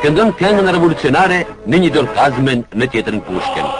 këndon këngën revolucionare në një dorkazmen në teatrin Pushkin.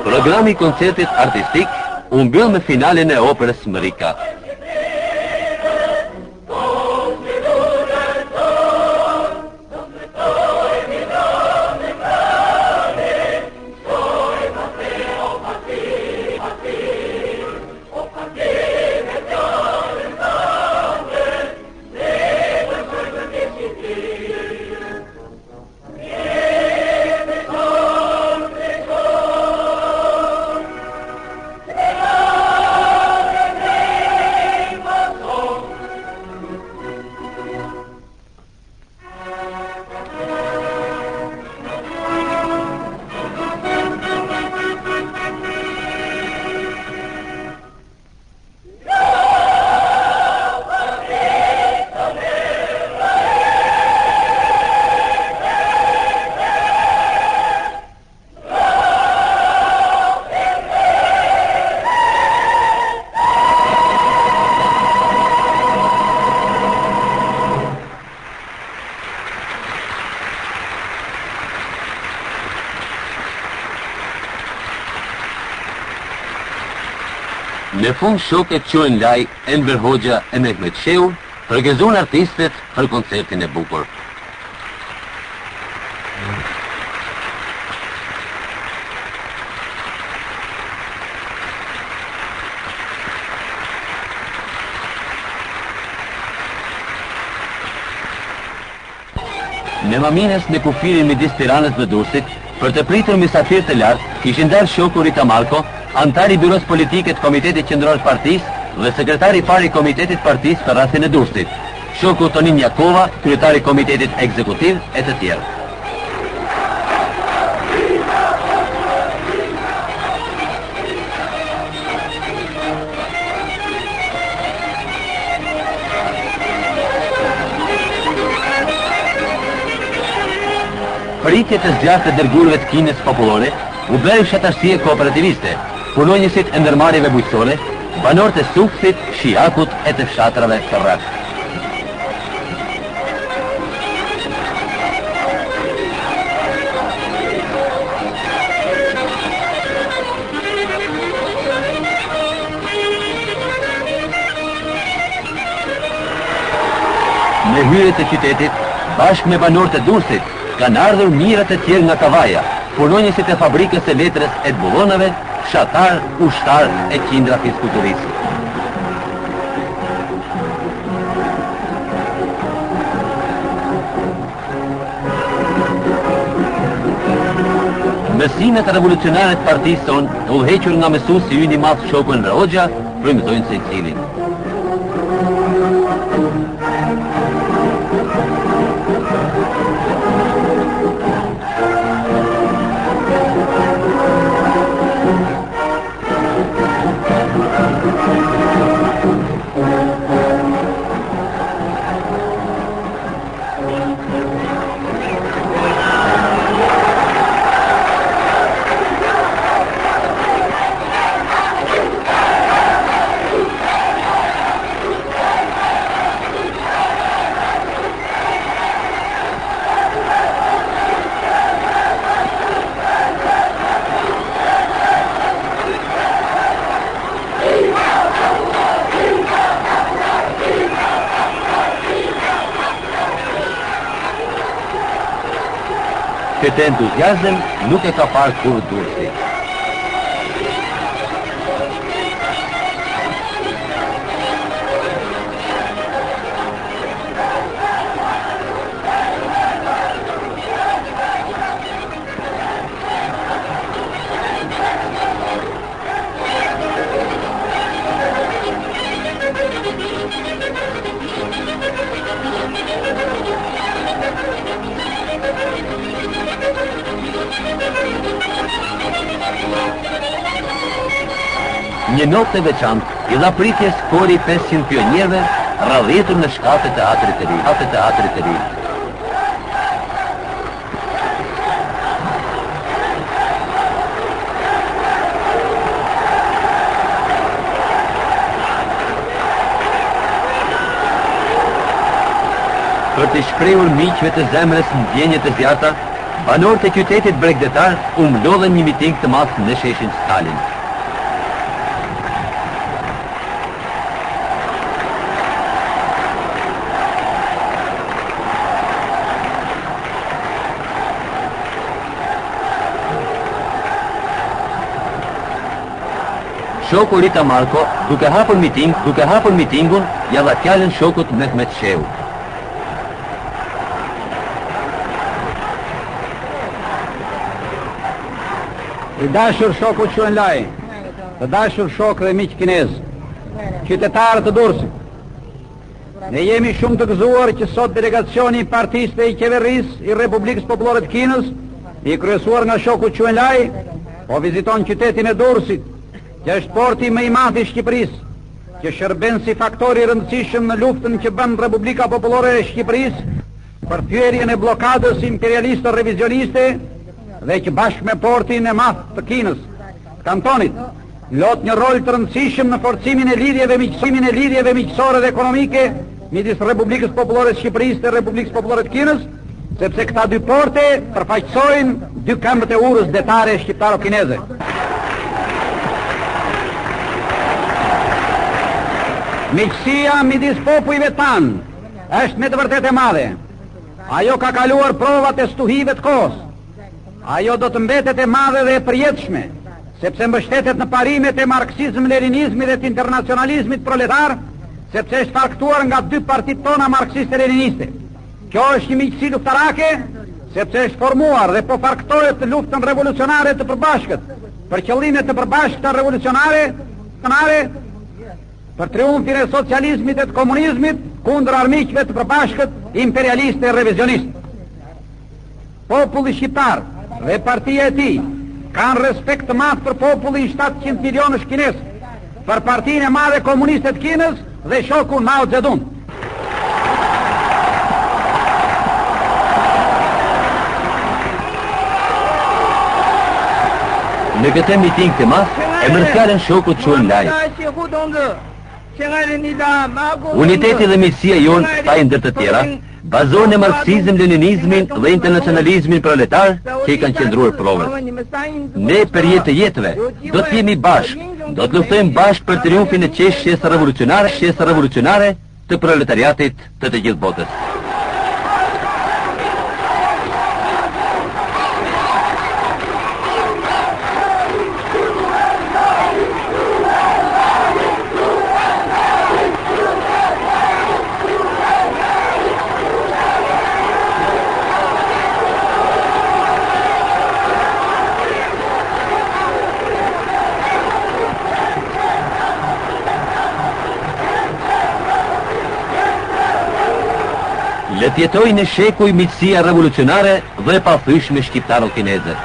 Programi I koncertit artistik u mbyll me finalen e operës Mrika. Në fund shokët quhen laj Enver Hoxha e Mehmet Shehu përgëzon artistët për koncertin e bukur. Në Mamines në kufirin midis Tiranës dhe Durrësit, për të pritur mysafir të lartë, kishin dalë shoku Rita Marko, antar I byros politike të Komitetit Qendror të Partisë dhe sekretari I parë I Komitetit Partisë për rastin e Durrësit, shoku Tonin Jakova, kryetari I Komitetit Ekzekutiv e të tjerë. Pritjet e zgjatë të dërgurëve të Kinës popullore u bëri fshatarësie kooperativiste, punonjësit e ndërmarrjeve bujqësore, banorët e Sukthit, Shiakut e të fshatrave të rreth. Me hyrjet e qytetit, bashkë me banorët e Durrësit, kanë ardhur mijërat e tjerë nga Kavaja, punonjësit e fabrikës së letrës e të bullonave, fshatar, ushtar e qindra fizkulturisë. Mësimet revolucionare të partisë tonë, e udhëhequr nga mësuesi ynë I madh shoku Enver Hoxha, frymëzojnë secilin. këtë entuziazm nuk e ka parë kur Durrësi. Një notë e veçantë i dha pritjes kori 500 pionierëve radhëtur në shkate të teatrit të ri. Për të shprehur miqve të zemrës ndjenje të zjarta, banorët e qytetit bregdetar u mblodhen një miting të madh në sheshin Stalin. Shoku Rita Marko, duke hapur mitingun, ja dha fjalën shokut Mehmet Sheu. I dashur shoku Çu Enlai, të dashur shok dhe miq kinez, qytetarë të Durrësit. Ne jemi shumë të gëzuar që sot delegacioni i partisë dhe i qeverisë i Republikës Popullore të Kinës, i kryesuar nga shoku Çu Enlai, po viziton qytetin e Durrësit, që është porti më i madh i Shqipërisë, që shërben si faktor i rëndësishëm në luftën që bën Republika Popullore e Shqipërisë për pyerjen e bllokadës imperialiste revizioniste dhe që bashkë me portin e madh të Kinës, kantonit, lot një rol të rëndësishëm në forcimin e lidhjeve miqësore dhe ekonomike midis Republikës Popullore të Shqipërisë dhe Republikës Popullore të Kinës, sepse këta dy porte përfaqësojnë dy këmbët e urës detare shqiptaro-kineze. Miqësia midis popujve tanë është me të vërtetë e madhe. Ajo ka kaluar provat e stuhive të kohës. Ajo do të mbetet e madhe dhe e përjetshme, sepse mbështetet në parimet e marksizm-leninizmit dhe të internacionalizmit proletar, sepse është faktuar nga dy partit tona marksiste-leniniste. Kjo është një miqësi luftarake, sepse është formuar dhe po faktohet të luftën revolucionare të përbashkët, për qëllime të përbashkëta revolucionare, për triumfin e socializmit e të komunizmit kundër armiqve të përbashkët imperialiste e revizionist. Populli shqiptar dhe partia e tij kanë respekt të madh për popullin 700 milionësh kinez, për partinë e madhe komuniste të Kinës dhe shokun Mao Zedong. Në këtë miting të madh e merr fjalën shoku Çu Enlai. Uniteti dhe miqësia jonë, tha ndër të tjera, bazohen në marksizëm, leninizmin dhe internacionalizmin proletar që i kanë qëndruar provët. Ne për jetë të jetëve do të jemi bashkë, do të luftojmë bashkë për triumfin e qeshjes revolucionare të proletariatit të gjithë botës. Le të jetojë në shekuj miqësia revolucionare dhe e pathyeshme shqiptaro-kineze.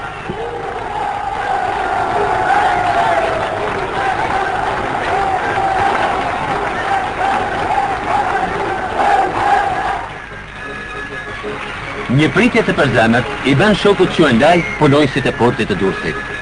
Një pritje të përzemët i bën shokut Çu Enlai punonjësit e portit të Durrësit.